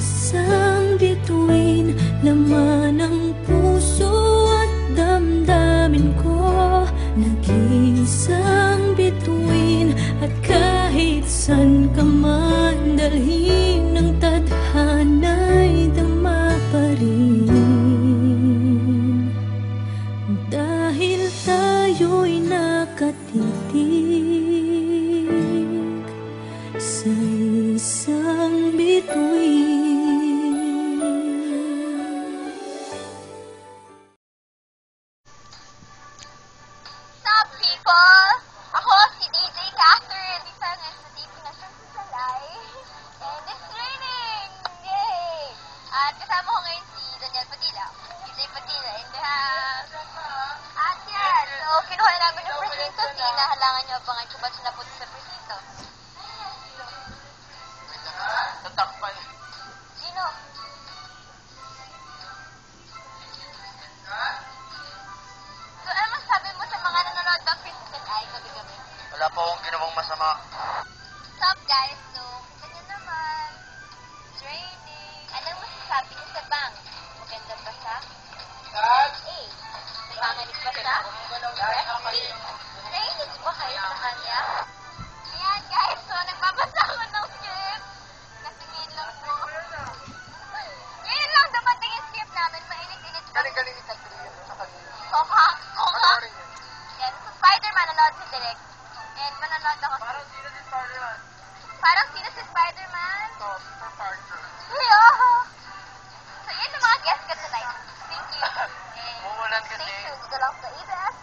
isang bituin, laman ng puso at damdamin ko. Nag-iisang bituin, at kahit san ka man dalhin ng tadhana'y dama pa rin. Dahil tayo'y nakatitig sa isang bituin. Sup, people? Ako si DJ Catherine. Isa ngayon sa TV na siya sa Salay. And it's raining! Yay! At kasama ko ngayon si Daniel Padilla. DJ Padilla. And we have... At yan. So, kinuha namin yung presinto. Sige, nahalangan niyo abangan kung ba't siya napunta sa presinto. Tatakpan. Sino? So, ano masabi mo sa mga nanonood ng Princess Ai gabi-gabi? Wala po akong ginawang masama. What's up, guys? So, ganyan naman. It's raining. Anong masasabi niyo sa bank? Maganda ba siya? A. Nangangalit ba siya? B. Nainis ba kayo sa kanya? Ayan, guys. So, nagbabasa ako ng script. Kasi ngayon lang po. Ngayon lang dumating yung script namin. Mainit-init pa. Galing-galing ni Catherine sa kanila. Koka. Panoorin niyo. Yan. So, Spider-Man, nanood si Direk. And mananood ako. Parang sino si Spider-Man? Parang sino si Spider-Man? Ito, Peter Parker. Yo! So, yun ang mga guests ko tonight. Thank you. And Umulan kasi. stay tuned. Dito lang sa ABS.